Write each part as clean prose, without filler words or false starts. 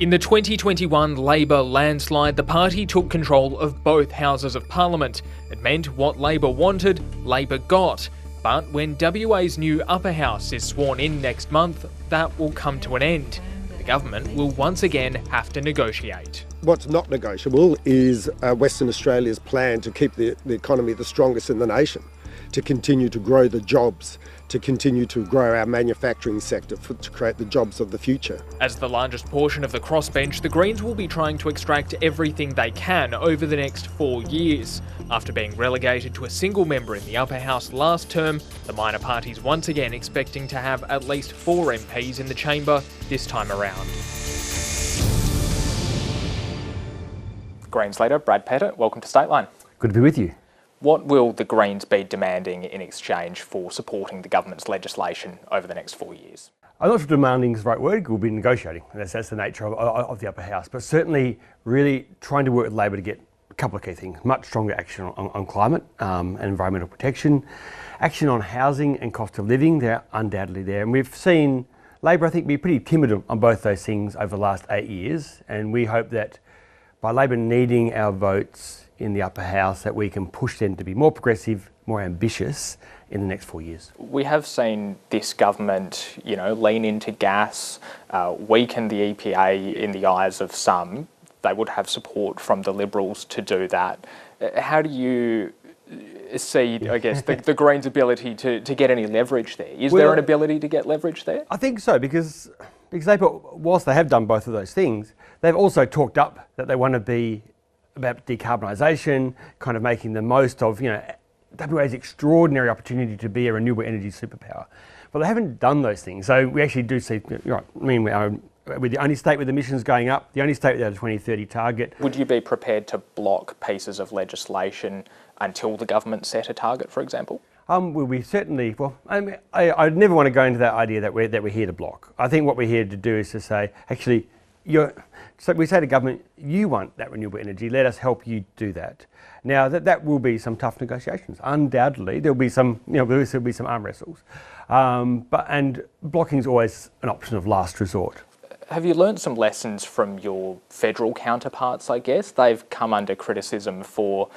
In the 2021 Labor landslide, the party took control of both houses of parliament. It meant what Labor wanted, Labor got. But when WA's new upper house is sworn in next month, that will come to an end. The government will once again have to negotiate. What's not negotiable is Western Australia's plan to keep the economy the strongest in the nation, to continue to grow the jobs, to continue to grow our manufacturing sector, to create the jobs of the future. As the largest portion of the crossbench, the Greens will be trying to extract everything they can over the next 4 years. After being relegated to a single member in the upper house last term, the minor party's once again expecting to have at least 4 MPs in the chamber this time around. Greens leader Brad Pettitt, welcome to Stateline. Good to be with you. What will the Greens be demanding in exchange for supporting the government's legislation over the next 4 years? I'm not sure demanding is the right word. We'll be negotiating. That's the nature of the upper house. But certainly really trying to work with Labor to get a couple of key things. Much stronger action on climate and environmental protection. Action on housing and cost of living, they're undoubtedly there. And we've seen Labor, I think, be pretty timid on both those things over the last 8 years. And we hope that by Labor needing our votes in the upper house, that we can push them to be more progressive, more ambitious in the next 4 years. We have seen this government, lean into gas, weaken the EPA in the eyes of some. They would have support from the Liberals to do that. How do you see, I guess, the Greens' ability to get any leverage there? Is there an ability to get leverage there? I think so, because Labor, whilst they have done both of those things, they've also talked up that they want to be about decarbonisation, kind of making the most of, WA's extraordinary opportunity to be a renewable energy superpower. But they haven't done those things. So we actually do see, we're the only state with emissions going up, the only state without a 2030 target. Would you be prepared to block pieces of legislation until the government set a target, for example? We certainly, I'd never want to go into that idea that we're here to block. I think what we're here to do is to say, actually, so we say to government, you want that renewable energy, let us help you do that. Now that will be some tough negotiations. Undoubtedly, there'll be some, there'll be some arm wrestles. And blocking is always an option of last resort. Have you learned some lessons from your federal counterparts, I guess? They've come under criticism for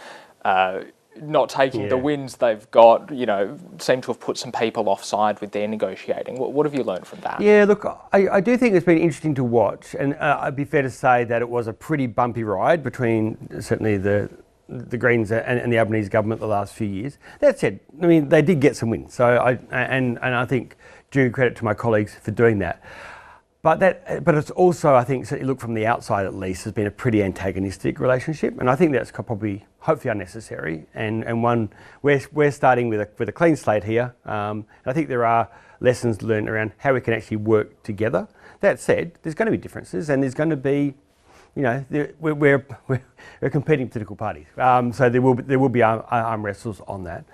not taking the wins they've got, seem to have put some people offside with their negotiating. What have you learned from that? Yeah, look, I do think it's been interesting to watch, and I'd be fair to say that it was a pretty bumpy ride between certainly the Greens and the Albanese government the last few years. That said, they did get some wins, so I think due credit to my colleagues for doing that. But it's also, I think, certainly look from the outside at least, has been a pretty antagonistic relationship, and I think that's probably hopefully unnecessary. And one we're starting with a clean slate here. And I think there are lessons learned around how we can actually work together. That said, there's going to be differences, and there's going to be, we're competing political parties, so there will be arm wrestles on that.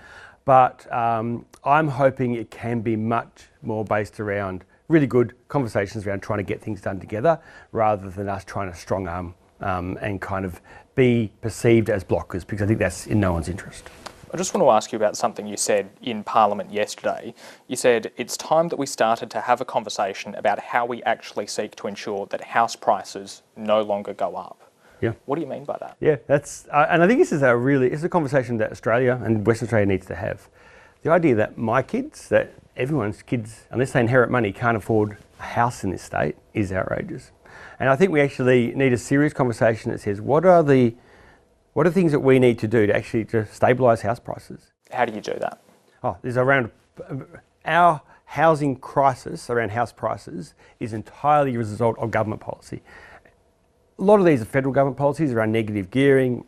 But I'm hoping it can be much more based around really good conversations around trying to get things done together, rather than us trying to strong arm and kind of be perceived as blockers, because I think that's in no one's interest. I just want to ask you about something you said in Parliament yesterday. You said it's time that we started to have a conversation about how we actually seek to ensure that house prices no longer go up. Yeah. What do you mean by that? Yeah, that's and I think this is it's a conversation that Australia and Western Australia needs to have. The idea that my kids, that everyone's kids, unless they inherit money, can't afford a house in this state is outrageous. And I think we actually need a serious conversation that says, what are the things that we need to do to actually stabilise house prices? How do you do that? There's around our housing crisis around house prices is entirely a result of government policy. A lot of these are federal government policies around negative gearing,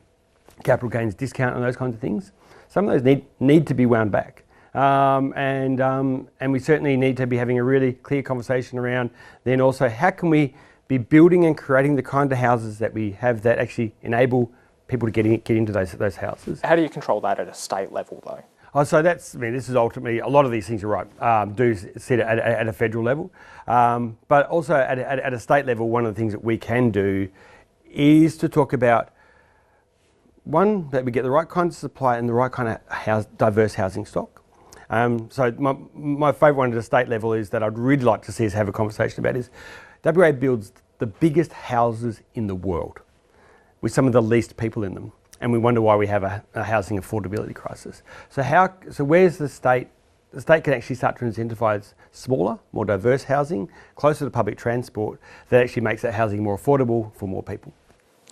capital gains discount and those kinds of things. Some of those need to be wound back. And we certainly need to be having a really clear conversation around then also how can we be building and creating the kind of houses that we have that actually enable people to get into those houses. How do you control that at a state level though? So this is ultimately, a lot of these things are right, do sit at a federal level. But also at a state level, one of the things that we can do is to talk about, one, that we get the right kind of supply and the right kind of diverse housing stock. So my favourite one at a state level is that I'd really like to see us have a conversation about is WA builds the biggest houses in the world with some of the least people in them. And we wonder why we have a housing affordability crisis. So where's the state? The state can actually start to incentivise smaller, more diverse housing, closer to public transport, that actually makes that housing more affordable for more people.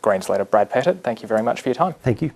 Greens leader Brad Pettitt, thank you very much for your time. Thank you.